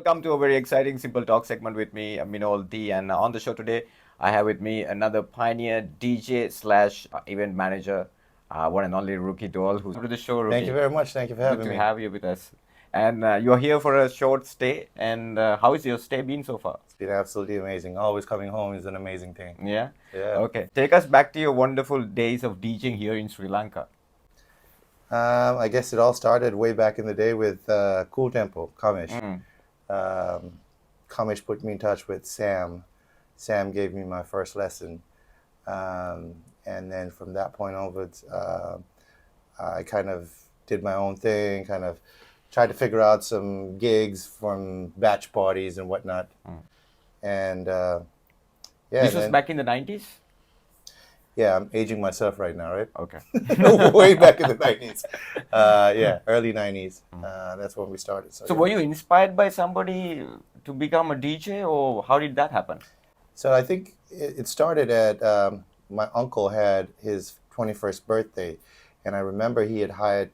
welcome to a very exciting Simple Talk segment with me, Minol Dee. And on the show today, I have with me another pioneer DJ slash event manager, one and only Ruki Dole, who's to the show. Thank you Ruki, very much. Thank you for good having to me. have you with us. And you're here for a short stay. And how is your stay been so far? It's been absolutely amazing. Always coming home is an amazing thing. Yeah? Yeah. Okay. Take us back to your wonderful days of DJing here in Sri Lanka. I guess it all started way back in the day with Cool Tempo, Kamish. Mm. Kamish put me in touch with Sam. Sam gave me my first lesson. And then from that point onwards, I kind of did my own thing, kind of tried to figure out some gigs from batch parties and whatnot. And yeah, This was back in the 90s? yeah, I'm aging myself right now, right? Okay. Way back in the 90s. Yeah, early 90s. That's when we started. So yeah. were you inspired by somebody to become a DJ, or how did that happen? So I think it started at my uncle had his 21st birthday, and I remember he had hired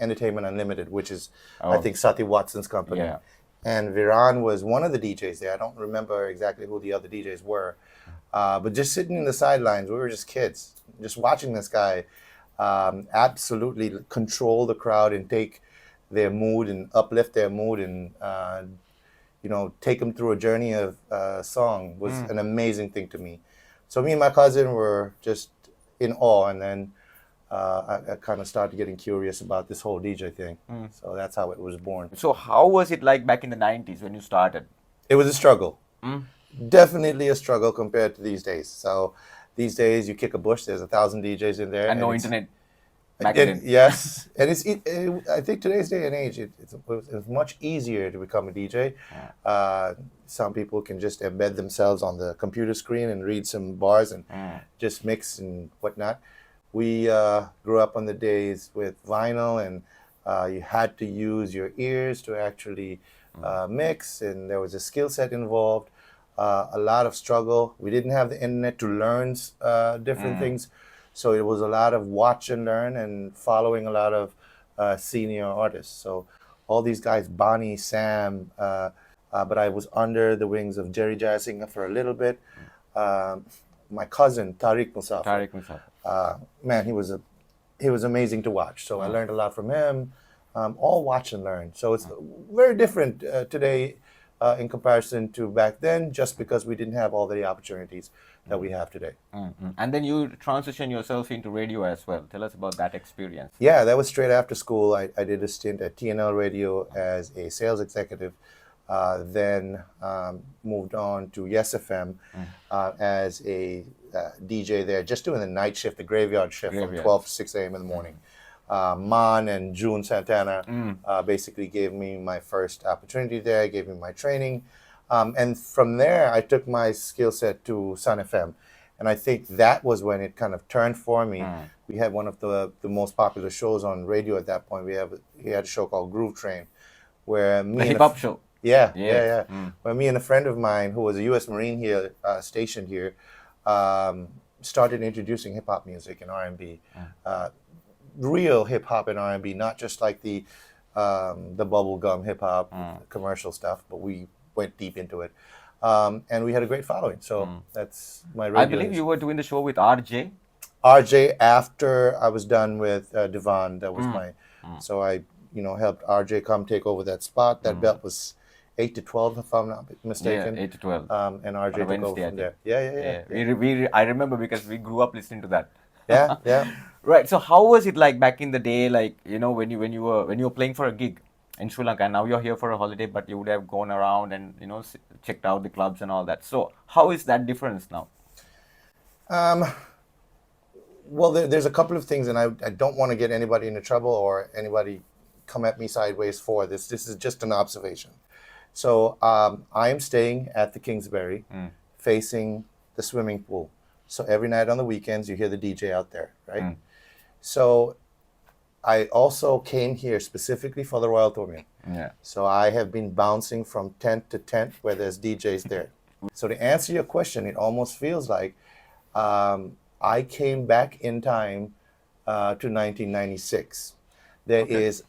Entertainment Unlimited, which is I think Sati Watson's company. Yeah. And Viran was one of the DJs there. I don't remember exactly who the other DJs were. But just sitting in the sidelines, we were just kids, just watching this guy absolutely control the crowd and take their mood and uplift their mood and take them through a journey of song was an amazing thing to me. So me and my cousin were just in awe, and then I kind of started getting curious about this whole DJ thing. So that's how it was born. So how was it like back in the 90s when you started? It was a struggle. Definitely a struggle compared to these days. So these days, you kick a bush, there's 1,000 DJs in there. And no internet back then. Yes. And I think today's day and age, it's much easier to become a DJ. Some people can just embed themselves on the computer screen and read some bars and just mix and whatnot. We grew up on the days with vinyl, and you had to use your ears to actually mix, and there was a skill set involved. A lot of struggle. We didn't have the internet to learn different things, so it was a lot of watch and learn and following a lot of senior artists. So all these guys, Bonnie, Sam, but I was under the wings of Jerry Jayasinghe for a little bit. My cousin Tariq Musafir. Man, he was amazing to watch. So I learned a lot from him. All watch and learn. So it's very different today in comparison to back then, just because we didn't have all the opportunities that we have today. And then you transition yourself into radio as well. Tell us about that experience. Yeah, that was straight after school. I did a stint at TNL Radio as a sales executive, then moved on to Yes FM as a DJ there, just doing the night shift, the graveyard shift from 12 to 6 a.m. in the morning. Man and June Santana basically gave me my first opportunity there, gave me my training. And from there, I took my skill set to Sun FM. And I think that was when it kind of turned for me. We had one of the most popular shows on radio at that point. We had a show called Groove Train, where me The hip-hop show. Yeah. Where me and a friend of mine who was a U.S. Marine here, stationed here, started introducing hip-hop music and R&B. Real hip hop and R&B, not just like the bubblegum hip hop commercial stuff, but we went deep into it, and we had a great following. So that's my radio. I believe you were doing the show with RJ. RJ after I was done with Devon. That was so I helped RJ come take over that spot. That belt was 8 to 12, if I'm not mistaken. Yeah, 8 to 12. And RJ took over from there. Yeah. I remember because we grew up listening to that. Yeah. Right. So how was it like back in the day? Like when you were playing for a gig in Sri Lanka, and now you're here for a holiday, but you would have gone around and checked out the clubs and all that. So how is that difference now? Well, there's a couple of things, and I don't want to get anybody into trouble or anybody come at me sideways for this. This is just an observation. So I am staying at the Kingsbury, facing the swimming pool. So every night on the weekends, you hear the DJ out there, right? So I also came here specifically for the Royal Tournier. Yeah. So I have been bouncing from tent to tent where there's DJs there. So to answer your question, it almost feels like I came back in time to 1996. There is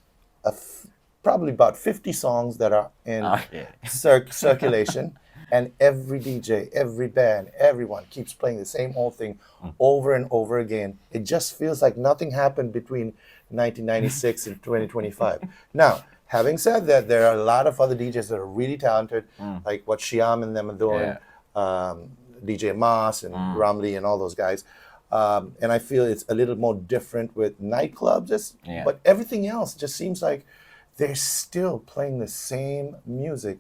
probably about 50 songs that are in Okay. circulation, and every DJ, every band, everyone keeps playing the same old thing over and over again. It just feels like nothing happened between 1996 and 2025. Now, having said that, there are a lot of other DJs that are really talented, like what Shyam and them are doing, Yeah. DJ Moss and Ramli and all those guys. And I feel it's a little more different with nightclubs, Yeah. but everything else just seems like they're still playing the same music.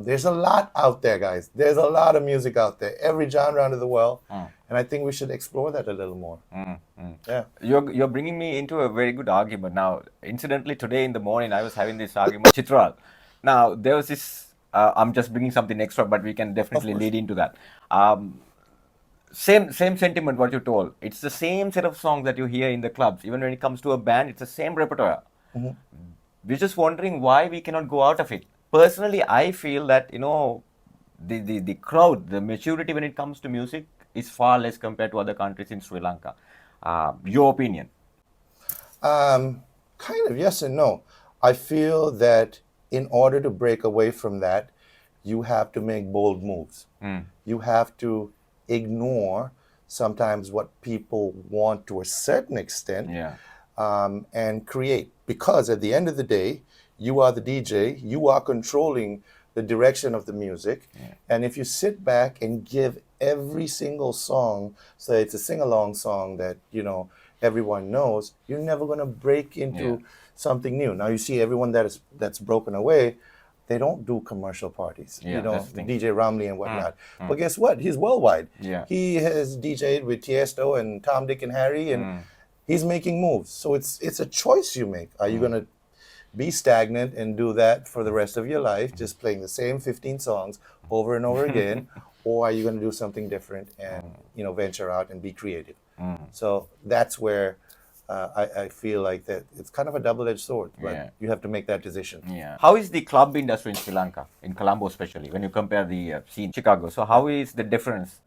There's a lot out there, guys. There's a lot of music out there, every genre under the world, and I think we should explore that a little more. Yeah. You're bringing me into a very good argument now. Incidentally, today in the morning, I was having this argument with Chitral. Now there was this. I'm just bringing something extra, but we can Of definitely course. lead into that. Same sentiment. What you told. It's the same set of songs that you hear in the clubs. Even when it comes to a band, it's the same repertoire. We're just wondering why we cannot go out of it. Personally, I feel that the crowd, the maturity when it comes to music is far less compared to other countries in Sri Lanka. Your opinion? Kind of yes and no. I feel that in order to break away from that, you have to make bold moves. You have to ignore sometimes what people want to a certain extent, Yeah. and create. Because at the end of the day, you are the DJ, you are controlling the direction of the music. And if you sit back and give every single song, so it's a sing-along song that, everyone knows, you're never going to break into something new. Now you see everyone that's broken away, they don't do commercial parties, Yeah, that's the thing. DJ Ramley and whatnot. But guess what? He's worldwide. Yeah. He has DJed with Tiesto and Tom, Dick, and Harry, and he's making moves. So it's a choice you make. Are you going to be stagnant and do that for the rest of your life, just playing the same 15 songs over and over again, or are you going to do something different and venture out and be creative? So that's where I feel like that it's kind of a double-edged sword, but Yeah. you have to make that decision. Yeah. How is the club industry in Sri Lanka, in Colombo especially, when you compare the scene Chicago? So how is the difference?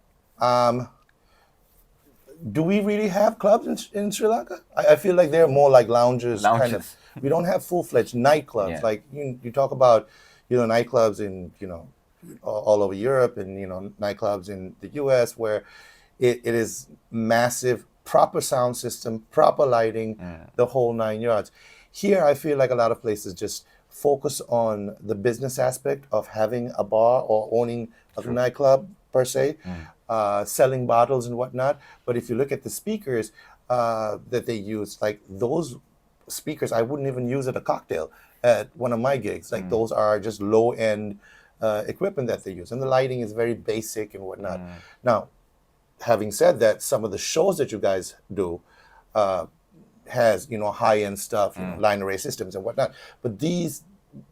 Do we really have clubs in Sri Lanka? I feel like they're more like lounges, kind of. Lounges. We don't have full-fledged nightclubs. Yeah. Like you talk about, nightclubs in, all over Europe and, nightclubs in the US where it is massive, proper sound system, proper lighting, the whole 9 yards. Here, I feel like a lot of places just focus on the business aspect of having a bar or owning a nightclub per se, selling bottles and whatnot. But if you look at the speakers that they use, like those speakers, I wouldn't even use at a cocktail at one of my gigs. Like those are just low end equipment that they use, and the lighting is very basic and whatnot. Now, having said that, some of the shows that you guys do has high end stuff, line array systems and whatnot. But these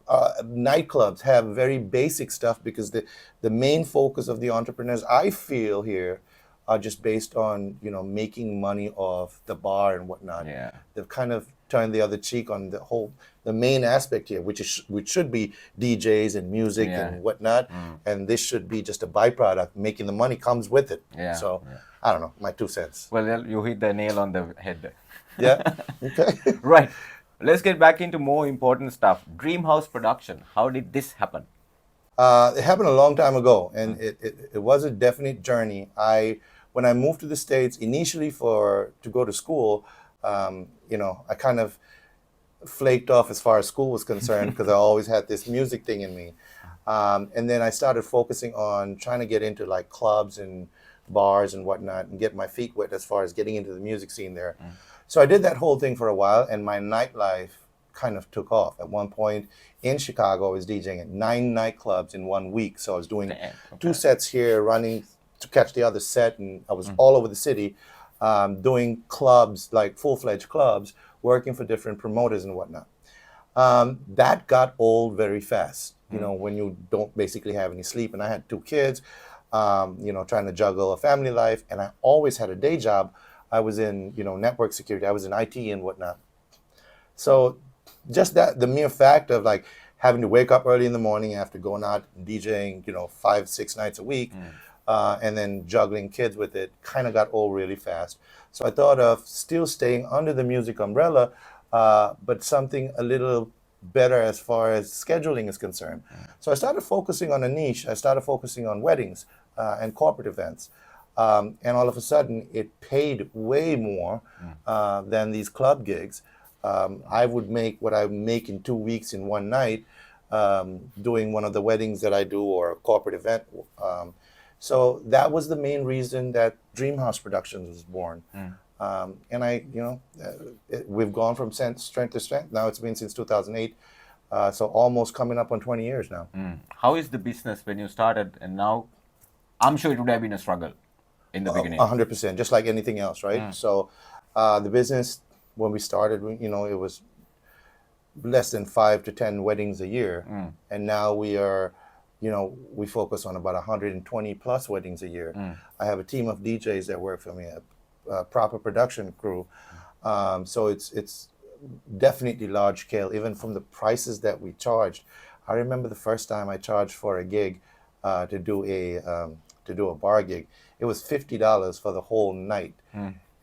nightclubs have very basic stuff because the main focus of the entrepreneurs, I feel here, are just based on making money off the bar and whatnot. Yeah. They've kind of turned the other cheek on the main aspect here, which should be DJs and music and whatnot, and this should be just a byproduct. Making the money comes with it. Yeah. So I don't know, my 2 cents. Well, you hit the nail on the head. Yeah. Okay. Right. Let's get back into more important stuff. Dream House production. How did this happen? It happened a long time ago, and it was a definite journey. When I moved to the States initially to go to school, I kind of flaked off as far as school was concerned because I always had this music thing in me. And then I started focusing on trying to get into like clubs and bars and whatnot and get my feet wet as far as getting into the music scene there. So I did that whole thing for a while, and my nightlife kind of took off. At one point in Chicago, I was DJing at 9 nightclubs in 1 week. So I was doing 2 sets here, running to catch the other set, and I was all over the city doing clubs, like full-fledged clubs, working for different promoters and whatnot. That got old very fast, when you don't basically have any sleep. And I had 2 kids, trying to juggle a family life, and I always had a day job. I was in, network security. I was in IT and whatnot. So just the mere fact of like having to wake up early in the morning after going out and DJing, 5, 6 nights a week, and then juggling kids with it kind of got old really fast. So I thought of still staying under the music umbrella, but something a little better as far as scheduling is concerned. So I started focusing on a niche. I started focusing on weddings and corporate events. And all of a sudden, it paid way more than these club gigs. I would make what I make in 2 weeks in one night doing one of the weddings that I do or a corporate event. So that was the main reason that Dreamhouse Productions was born. And we've gone from strength to strength. Now it's been since 2008. So almost coming up on 20 years now. How is the business when you started and now? I'm sure it would have been a struggle in the beginning. 100%, just like anything else, right? So the business, when we started, it was less than 5 to 10 weddings a year. And now we are, we focus on about 120 plus weddings a year. I have a team of DJs that work for me, a proper production crew. So it's definitely large scale, even from the prices that we charged. I remember the first time I charged for a gig to do a bar gig. It was $50 for the whole night.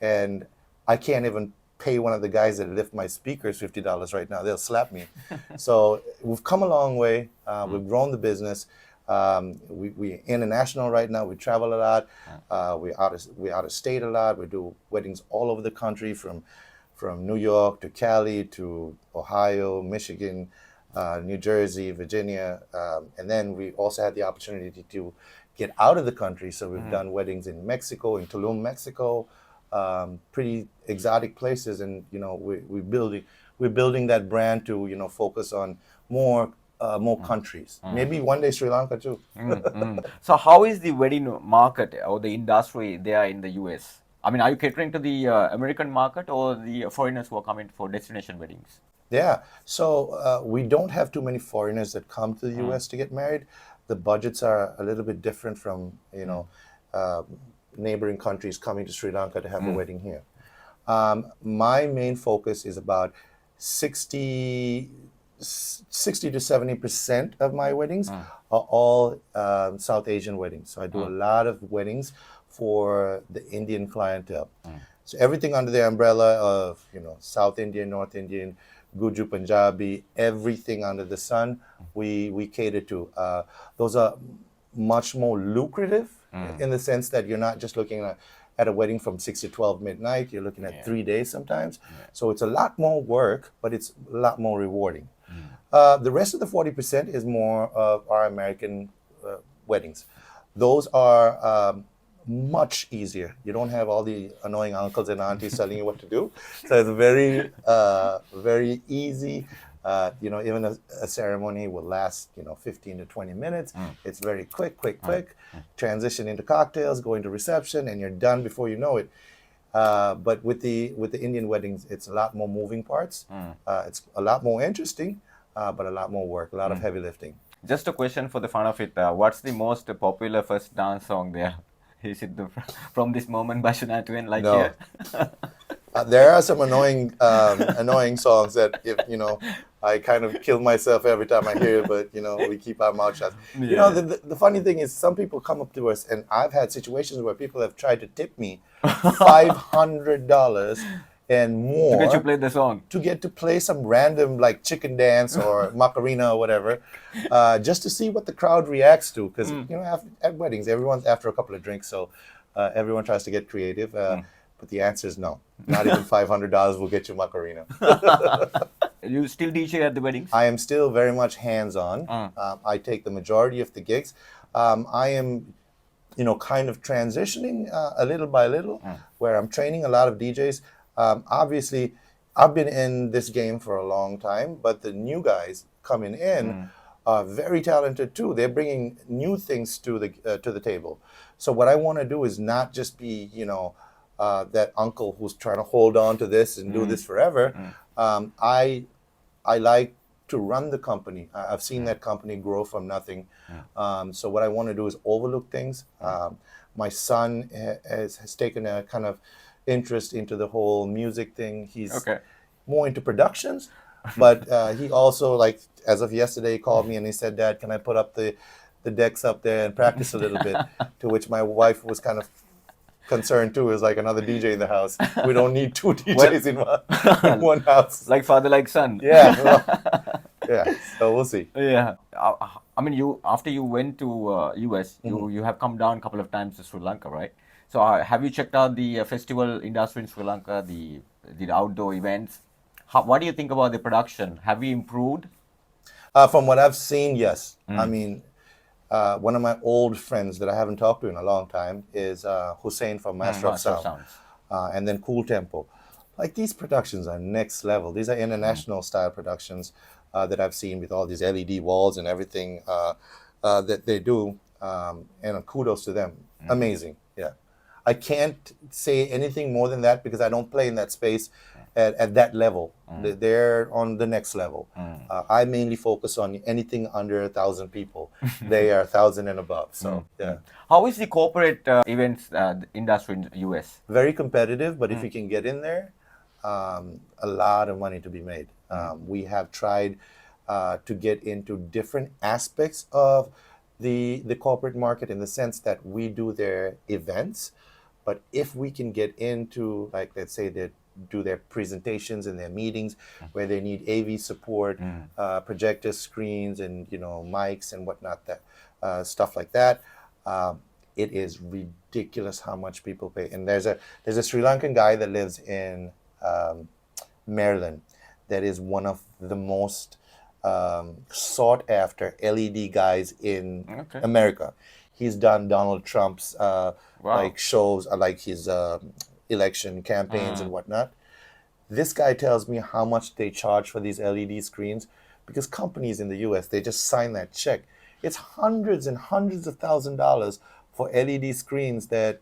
And I can't even pay one of the guys that lift my speakers $50 right now. They'll slap me. So we've come a long way. We've grown the business. We're international right now. We travel a lot. We're out of state a lot. We do weddings all over the country, from New York to Cali to Ohio, Michigan, New Jersey, Virginia. And then we also had the opportunity to get out of the country. So we've done weddings in Mexico, in Tulum, Mexico, pretty exotic places. And, we're building that brand to, focus on more countries. Maybe one day Sri Lanka too. So how is the wedding market or the industry there in the US? I mean, are you catering to the American market or the foreigners who are coming for destination weddings? Yeah, so we don't have too many foreigners that come to the US to get married. The budgets are a little bit different from, neighboring countries coming to Sri Lanka to have a wedding here. My main focus is about 60 to 70% of my weddings are all South Asian weddings. So I do a lot of weddings for the Indian clientele. So everything under the umbrella of, South Indian, North Indian, Guju, Punjabi, everything under the sun, we cater to. Those are much more lucrative in the sense that you're not just looking at a wedding from 6 to 12 midnight. You're looking at 3 days sometimes. So it's a lot more work, but it's a lot more rewarding. The rest of the 40% is more of our American weddings. Those are much easier. You don't have all the annoying uncles and aunties telling you what to do. So it's very, very easy. Even a ceremony will last, 15 to 20 minutes. It's very quick. Transition into cocktails, go into reception, and you're done before you know it. But with the Indian weddings, it's a lot more moving parts. It's a lot more interesting, but a lot more work, a lot of heavy lifting. Just a question for the fun of it. What's the most popular first dance song there? Is it From This Moment by Shania Twain, like No. here? There are some annoying songs that, I kind of kill myself every time I hear it, but, we keep our mouth shut. The funny thing is some people come up to us, and I've had situations where people have tried to tip me $500 and more To get you play the song. to get to play some random like chicken dance or Macarena or whatever, just to see what the crowd reacts to. Because at weddings, everyone's after a couple of drinks, so everyone tries to get creative. But the answer is no. Not even $500 will get you Macarena. You still DJ at the weddings? I am still very much hands-on. I take the majority of the gigs. I am, kind of transitioning a little by little, where I'm training a lot of DJs. Obviously, I've been in this game for a long time, but the new guys coming in are very talented too. They're bringing new things to the table. So what I want to do is not just be, that uncle who's trying to hold on to this and do this forever. I like to run the company. I've seen that company grow from nothing. So what I want to do is overlook things. My son has taken a kind of interest into the whole music thing. He's more into productions, but he also, like, as of yesterday, called me and he said, "Dad, can I put up the decks up there and practice a little bit?" To which my wife was kind of concerned too. Is like another DJ in the house. We don't need two DJs in one house. Like father, like son. Yeah. Yeah, so we'll see. Yeah. I mean, you after you went to US, you have come down a couple of times to Sri Lanka, right? So have you checked out the festival industry in Sri Lanka, the outdoor events? What do you think about the production? Have we improved? From what I've seen, yes. I mean, one of my old friends that I haven't talked to in a long time is Hussein from Master of Master of Sound, Sounds. and then Cool Tempo. Like these productions are next level. These are international style productions that I've seen with all these LED walls and everything that they do. And kudos to them. Amazing. Yeah. I can't say anything more than that because I don't play in that space at that level. They're on the next level. I mainly focus on anything under 1,000 people. They are 1,000 and above. So yeah, How is the corporate events industry in US? very competitive. But if you can get in there, a lot of money to be made. We have tried to get into different aspects of the corporate market in the sense that we do their events, but if we can get into, like, let's say they do their presentations and their meetings where they need AV support, projector screens, and mics and whatnot, that stuff like that. It is ridiculous how much people pay. And there's a Sri Lankan guy that lives in Maryland that is one of the most sought after LED guys in Okay. America. He's done Donald Trump's Wow. like shows, like his election campaigns and whatnot. This guy tells me how much they charge for these LED screens because companies in the US, they just sign that check. It's hundreds and hundreds of $1,000s for LED screens that,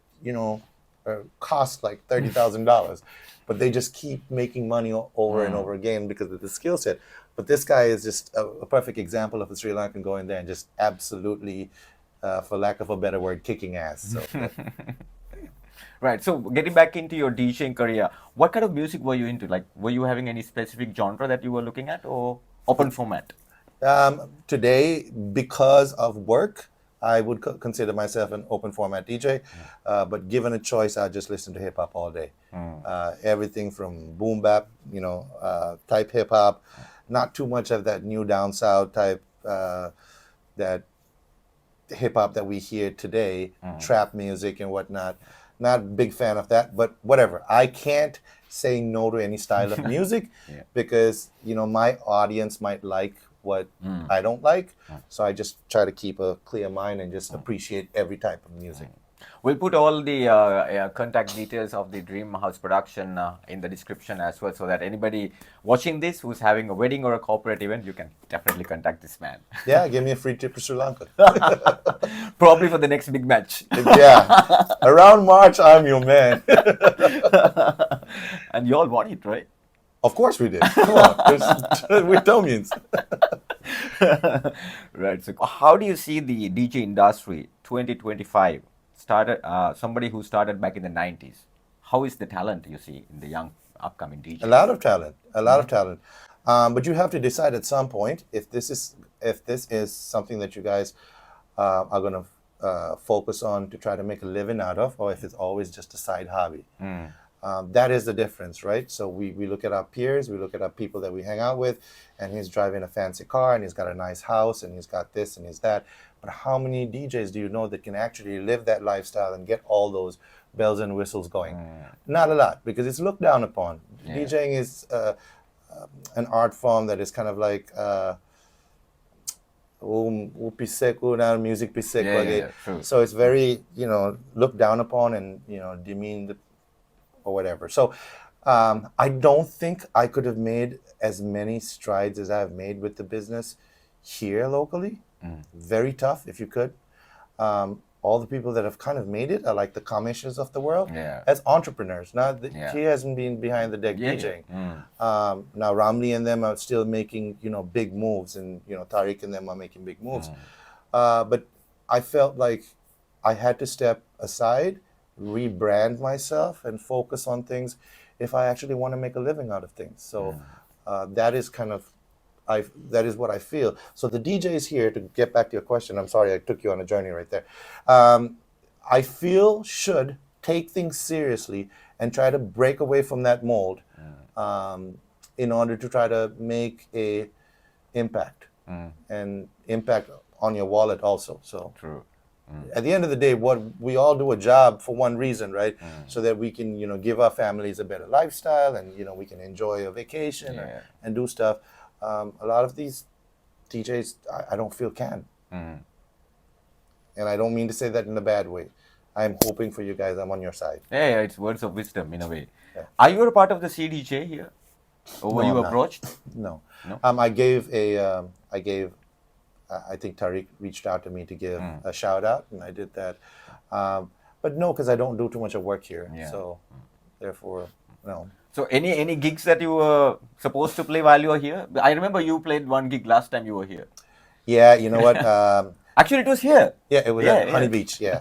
cost like $30,000. But they just keep making money over and over again because of the skill set. But this guy is just a perfect example of a Sri Lankan going there and just absolutely, for lack of a better word, kicking ass. So Right. So getting back into your DJing career, what kind of music were you into? Like, were you having any specific genre that you were looking at, or open format? today, because of work, I would consider myself an open format DJ. But given a choice, I just listen to hip hop all day. Everything from boom bap, type hip hop, not too much of that new down south type, that hip hop that we hear today, trap music and whatnot. Not a big fan of that, but whatever. I can't say no to any style of music because my audience might like what I don't like. So I just try to keep a clear mind and just appreciate every type of music. We'll put all the contact details of the Dream House production in the description as well, so that anybody watching this who's having a wedding or a corporate event, you can definitely contact this man. Yeah, give me a free trip to Sri Lanka. Probably for the next big match. Yeah, around March, I'm your man. And you all want it, right? Of course we did. Come on, we're Tomians. Right. So, how do you see the DJ industry 2025? Started somebody who started back in the 90s. How is the talent you see in the young upcoming A DJs? lot of talent, a lot of talent. But you have to decide at some point if this is something that you guys are going to focus on to try to make a living out of, or if it's always just a side hobby. That is the difference, right? So we look at our peers, we look at our people that we hang out with, and he's driving a fancy car, and he's got a nice house, and he's got this and he's that. But how many DJs do you know that can actually live that lifestyle and get all those bells and whistles going? Not a lot, because it's looked down upon. DJing is an art form that is kind of like piseku na music piseku. True. So it's very looked down upon and demeaned or whatever. So I don't think I could have made as many strides as I've made with the business here locally. Very tough if you could. All the people that have kind of made it are like the Kameshas of the world as entrepreneurs. Now, he hasn't been behind the deck DJing. Now, Ramli and them are still making, big moves, and, Tariq and them are making big moves. But I felt like I had to step aside, rebrand myself, and focus on things if I actually want to make a living out of things. So that is kind of that is what I feel. So the DJs here, to get back to your question, I'm sorry I took you on a journey right there. I feel should take things seriously and try to break away from that mold in order to try to make a impact and impact on your wallet also. So True. at the end of the day, what we all do a job for one reason, right? So that we can, give our families a better lifestyle, and we can enjoy a vacation Yeah. and do stuff. A lot of these DJs, I don't feel can, and I don't mean to say that in a bad way. I'm hoping for you guys. I'm on your side. Yeah, it's words of wisdom in a way. Yeah. Are you a part of the CDJ here? Or were No, you I'm not. approached? No. No? I gave I think Tariq reached out to me to give a shout out, and I did that. But no, because I don't do too much of work here. Yeah. So therefore, no. So any gigs that you were supposed to play while you were here? I remember you played one gig last time you were here. Yeah, you know what? Actually, it was here. Yeah, it was Yeah, at Honey yeah. Beach. Yeah.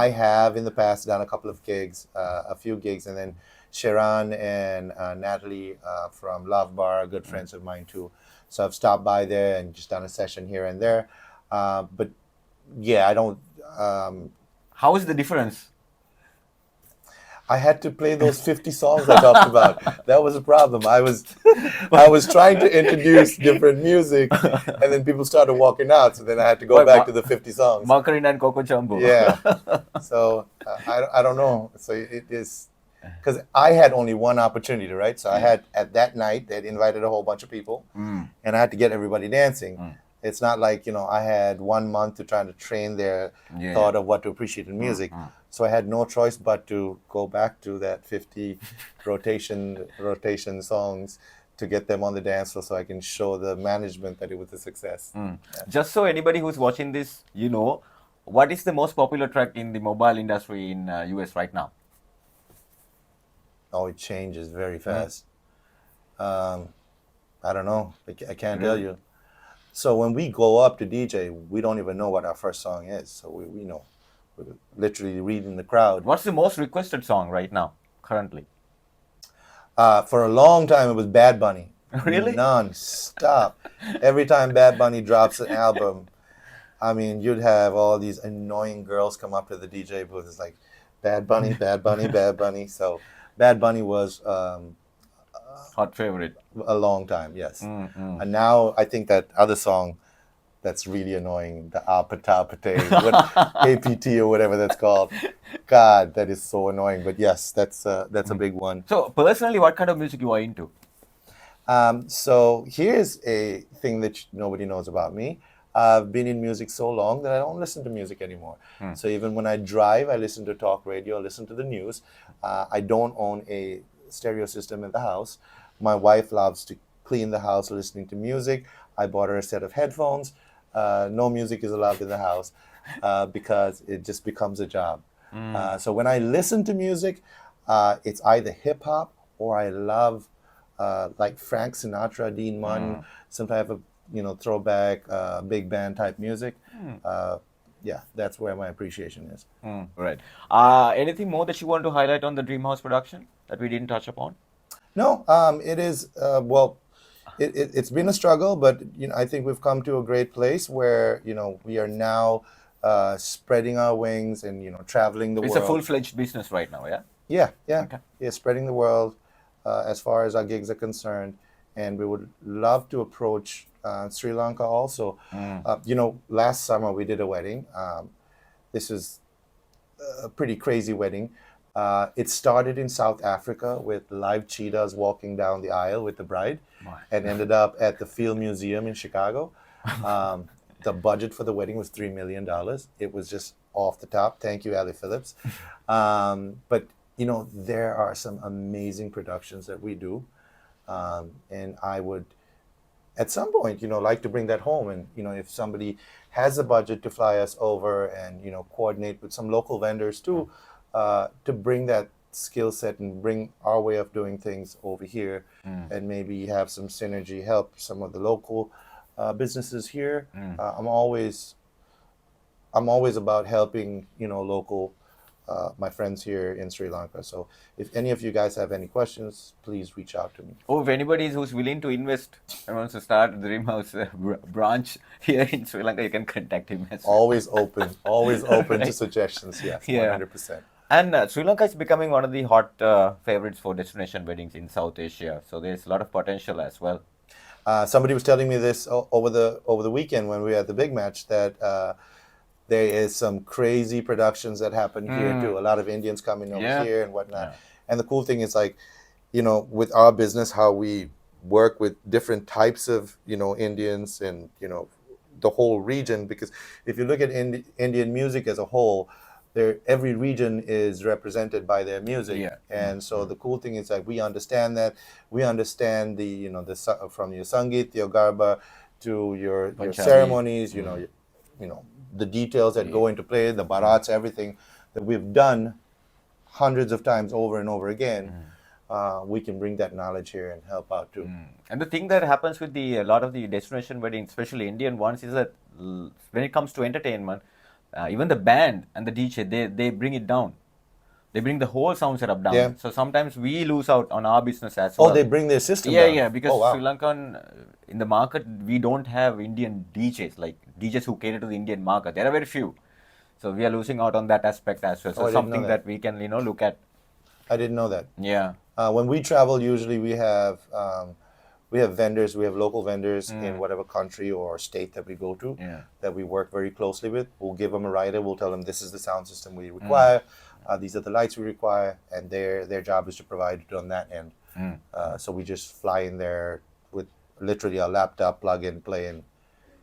I have in the past done a couple of gigs, a few gigs, and then Sharon and Natalie from Love Bar are good friends of mine too. So I've stopped by there and just done a session here and there. But yeah, I don't. How is the difference? I had to play those 50 songs I talked about. That was a problem. I was trying to introduce different music, and then people started walking out. So then I had to go Why, back to the 50 songs. Macarena and Coco Jumbo. Yeah. So I don't know. So it is because I had only one opportunity, right? So I had at that night they'd invited a whole bunch of people, and I had to get everybody dancing. It's not like I had 1 month to try to train their thought of what to appreciate in music. So I had no choice but to go back to that 50 rotation songs to get them on the dance floor so I can show the management that it was a success. Yeah. Just so anybody who's watching this, what is the most popular track in the mobile industry in US right now? Oh, it changes very fast. I don't know. I can't tell you. So when we go up to DJ, we don't even know what our first song is. So we know. We're literally reading the crowd. What's the most requested song right now, currently? For a long time, it was Bad Bunny. Really? Non-stop. Every time Bad Bunny drops an album, I mean, you'd have all these annoying girls come up to the DJ booth. It's like, Bad Bunny, Bad Bunny, Bad Bunny. So Bad Bunny was Hot favorite. a long time, yes. And now I think that other song that's really annoying, the Apatapate, APT or whatever that's called. God, that is so annoying. But yes, that's a big one. So personally, what kind of music you are into? So here's a thing that nobody knows about me. I've been in music so long that I don't listen to music anymore. So even when I drive, I listen to talk radio, I listen to the news. I don't own a stereo system in the house. My wife loves to clean the house listening to music. I bought her a set of headphones. No music is allowed in the house because it just becomes a job. So when I listen to music, it's either hip hop or I love like Frank Sinatra, Dean Martin, some type of throwback big band type music. Yeah, that's where my appreciation is. Right. Anything more that you want to highlight on the Dreamhouse production that we didn't touch upon? No, it is well. It's been a struggle, but I think we've come to a great place where we are now spreading our wings and traveling the world. It's a full-fledged business right now, yeah? Yeah, Okay. yeah, spreading the world as far as our gigs are concerned, and we would love to approach Sri Lanka also. Last summer we did a wedding. This is a pretty crazy wedding. It started in South Africa with live cheetahs walking down the aisle with the bride, and ended up at the Field Museum in Chicago. The budget for the wedding was $3 million. It was just off the top. Thank you, Ali Phillips. But there are some amazing productions that we do, and I would, at some point, like to bring that home. And if somebody has a budget to fly us over and coordinate with some local vendors too. To bring that skill set and bring our way of doing things over here, and maybe have some synergy, help some of the local businesses here. I'm always about helping local my friends here in Sri Lanka. So if any of you guys have any questions, please reach out to me. If anybody who's willing to invest and wants to start the Dreamhouse branch here in Sri Lanka, you can contact him as well. Always open to suggestions. Yes, 100%. And Sri Lanka is becoming one of the hot favorites for destination weddings in South Asia. So there's a lot of potential as well. Somebody was telling me this over the weekend when we were at the big match that there is some crazy productions that happen here too. A lot of Indians coming over Yeah. here and whatnot. Yeah. And the cool thing is like, with our business, how we work with different types of, Indians and, the whole region. Because if you look at Indian music as a whole, every region is represented by their music. Yeah. And so the cool thing is like we understand that. We understand from your Sangeet, your Garba, to your Punjabi. ceremonies, the details that go into play, the barats, everything that we've done hundreds of times over and over again. We can bring that knowledge here and help out too. And the thing that happens with a lot of the destination weddings, especially Indian ones, is that when it comes to entertainment, even the band and the DJ, they bring it down. They bring the whole sound setup down. Yeah. So sometimes we lose out on our business as well. Oh, they bring their system Yeah, down. yeah, because Oh, wow. Sri Lankan, in the market, we don't have Indian DJs, like DJs who cater to the Indian market. There are very few. So we are losing out on that aspect as well. So I didn't know something that. that we can, look at. I didn't know that. Yeah. When we travel, usually we have vendors. We have local vendors in whatever country or state that we go to that we work very closely with. We'll give them a rider. We'll tell them this is the sound system we require. These are the lights we require, and their job is to provide it on that end. So we just fly in there with literally a laptop, plug in, play, and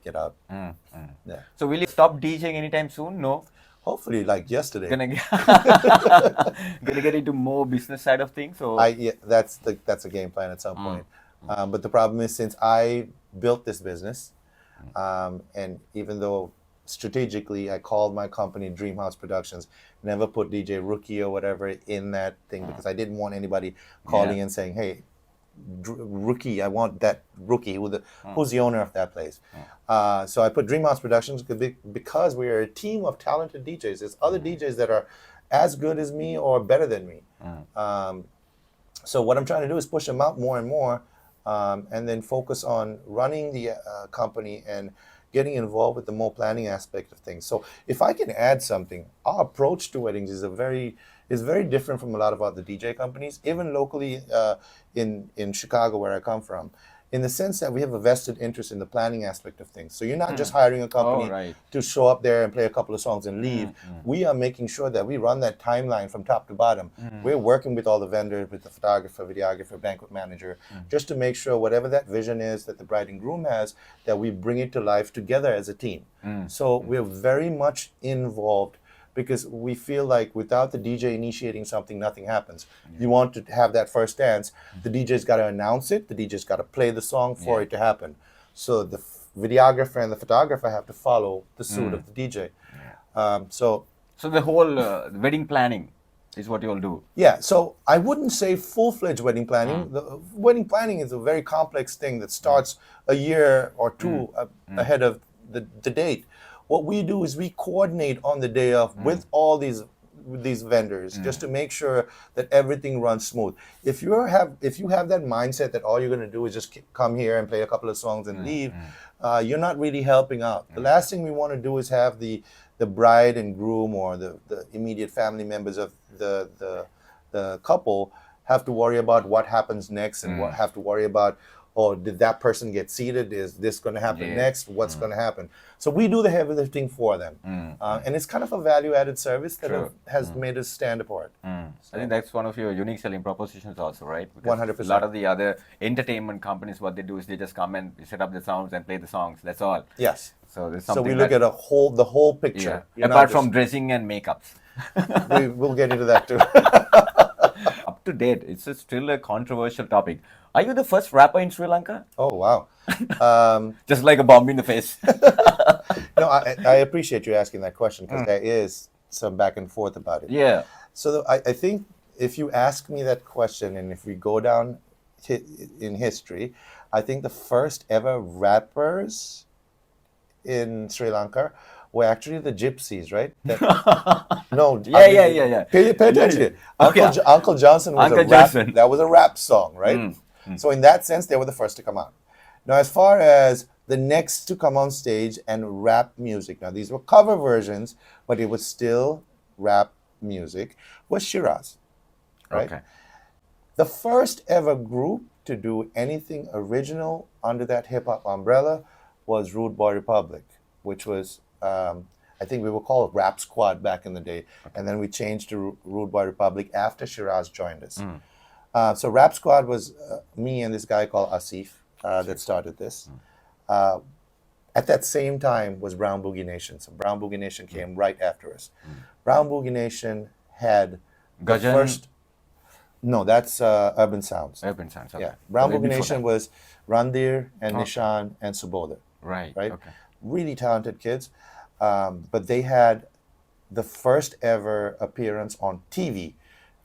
get out. Yeah. So will you stop DJing anytime soon? No. Hopefully, like yesterday. Gonna get into more business side of things, or That's a game plan at some point. But the problem is, since I built this business, and even though strategically I called my company Dreamhouse Productions, never put DJ Ruki or whatever in that thing because I didn't want anybody calling and saying, "Hey, Ruki, I want that Ruki." Who's the owner of that place? So I put Dreamhouse Productions because we are a team of talented DJs. There's other DJs that are as good as me or better than me. So what I'm trying to do is push them out more and more, and then focus on running the company and getting involved with the more planning aspect of things. So if I can add something, our approach to weddings is very different from a lot of other DJ companies, even locally in Chicago, where I come from, in the sense that we have a vested interest in the planning aspect of things. So you're not just hiring a company to show up there and play a couple of songs and leave. We are making sure that we run that timeline from top to bottom. We're working with all the vendors, with the photographer, videographer, banquet manager, just to make sure whatever that vision is that the bride and groom has, that we bring it to life together as a team. So we're very much involved, because we feel like without the DJ initiating something, nothing happens. You want to have that first dance, the DJ's got to announce it, the DJ's got to play the song for it to happen. So the videographer and the photographer have to follow the suit of the DJ. So the whole wedding planning is what you all do. Yeah, so I wouldn't say full-fledged wedding planning. The wedding planning is a very complex thing that starts a year or two ahead of the date. What we do is we coordinate on the day of with all these vendors just to make sure that everything runs smooth. If you have that mindset that all you're going to do is just come here and play a couple of songs and leave, you're not really helping out. The last thing we want to do is have the bride and groom or the immediate family members of the couple have to worry about what happens next and have to worry about, oh, did that person get seated? Is this going to happen next? What's going to happen? So we do the heavy lifting for them. And it's kind of a value-added service that has made us stand apart. I think that's one of your unique selling propositions also, right? 100%. A lot of the other entertainment companies, what they do is they just come and set up the sounds and play the songs. That's all. Yes. So there's So something we look at the whole picture. Apart from dressing and makeups. We'll get into that too. Up to date, it's still a controversial topic. Are you the first rapper in Sri Lanka? Oh, wow. Just like a bomb in the face. No, I appreciate you asking that question because there is some back and forth about it. Yeah. So I think if you ask me that question and if we go down in history, I think the first ever rappers in Sri Lanka were actually the gypsies, right? No. Yeah. Pay attention. Uncle Johnson was Uncle a rap. Johnson. That was a rap song, right? So in that sense, they were the first to come out. Now, as far as the next to come on stage and rap music, now these were cover versions, but it was still rap music, was Shiraz, right? Okay. The first ever group to do anything original under that hip hop umbrella was Rude Boy Republic, which was I think we were called Rap Squad back in the day, and then we changed to Rude Boy Republic after Shiraz joined us. So Rap Squad was me and this guy called Asif that started this. At that same time was Brown Boogie Nation. So Brown Boogie Nation came right after us. Brown Boogie Nation had the Gajan? first. No, that's Urban Sounds. Urban Sounds. Okay. Yeah, Brown So Boogie before Nation that. was Randir and Okay. Nishan and Subodha. Right. Right? Okay. Really talented kids. But they had the first ever appearance on TV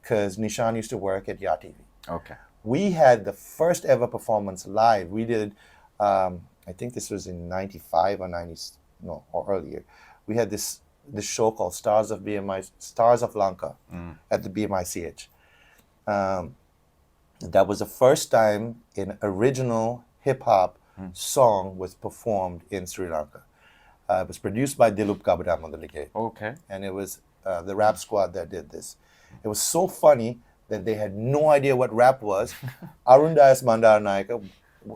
because Nishan used to work at Ya TV. Okay. We had the first ever performance live. We did, I think this was in 95 or 90, no, or earlier. We had this show called Stars of Lanka at the BMICH. That was the first time an original hip hop song was performed in Sri Lanka. It was produced by Dilup Kabadamandalige, Okay. and it was the Rap Squad that did this. It was so funny that they had no idea what rap was. Arundayas Mandar Naika,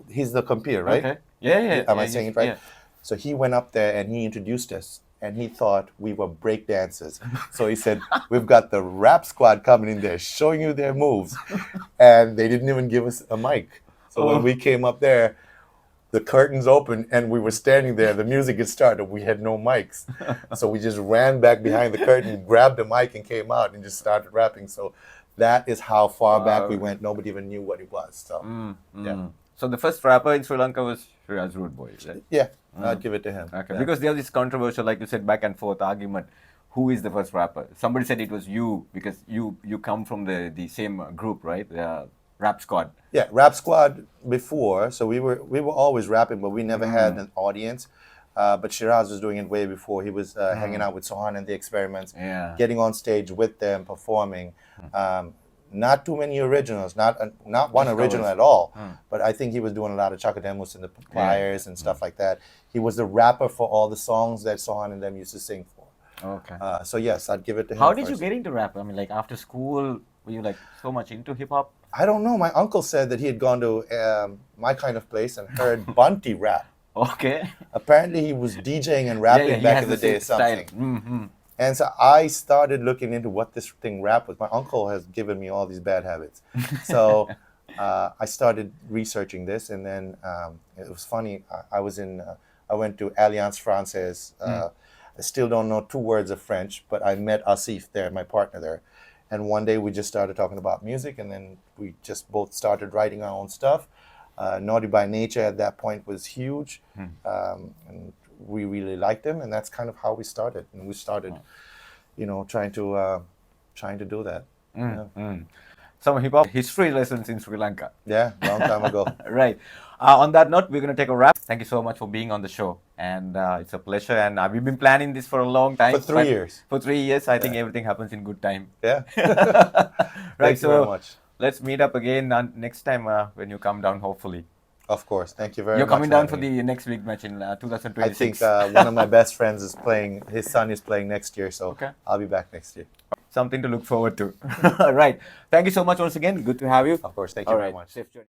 he's the computer, right? Okay. Yeah. Am I Yeah, saying it right? Yeah. So he went up there and he introduced us, and he thought we were break dancers. So he said, "We've got the Rap Squad coming in there, showing you their moves," and they didn't even give us a mic. So when we came up there, the curtains opened and we were standing there. The music had started. We had no mics, so we just ran back behind the curtain, grabbed the mic, and came out and just started rapping. So that is how far back we went. Nobody even knew what it was. So yeah. So the first rapper in Sri Lanka was Shiraz Rude Boy, right? Yeah, I'd give it to him. Okay. Yeah. Because there was this controversial, like you said, back and forth argument. Who is the first rapper? Somebody said it was you because you come from the same group, right? The Rap Squad. Yeah, Rap Squad before, so we were always rapping, but we never had an audience. But Shiraz was doing it way before. He was hanging out with Sohan and the Experiments, Yeah. getting on stage with them, performing. Not too many originals, not one Just original covers. at all. But I think he was doing a lot of Chakademus and the Pliers and stuff like that. He was the rapper for all the songs that Sohan and them used to sing for. Okay. So yes, I'd give it to him. How did you first. get into rap? I mean, like after school, were you like so much into hip hop? I don't know. My uncle said that he had gone to my kind of place and heard Bunty rap. Okay. Apparently, he was DJing and rapping he back has in the the day or same something. style. Mm-hmm. And so I started looking into what this thing rap was. My uncle has given me all these bad habits. So I started researching this, and then it was funny. I went to Alliance Francaise. I still don't know 2 words of French, but I met Asif there, my partner there. And one day we just started talking about music, and then we just both started writing our own stuff. Naughty by Nature at that point was huge, and we really liked him, and that's kind of how we started. And we started, trying to do that. Yeah. Some hip hop history lessons in Sri Lanka. Yeah, long time ago. Right. On that note, we're going to take a wrap. Thank you so much for being on the show. And it's a pleasure. And we've been planning this for a long time. For 3 years. For 3 years. I think everything happens in good time. Yeah. Right. Thank you very much. Let's meet up again next time when you come down, hopefully. Of course. Thank you very much. You're coming down for having me. the next big match in I 2026. think one of my best friends is playing. His son is playing next year, so Okay. I'll be back next year. Something to look forward to. Right. Thank you so much once again. Good to have you. Of course. Thank you All very right. much. Safe journey.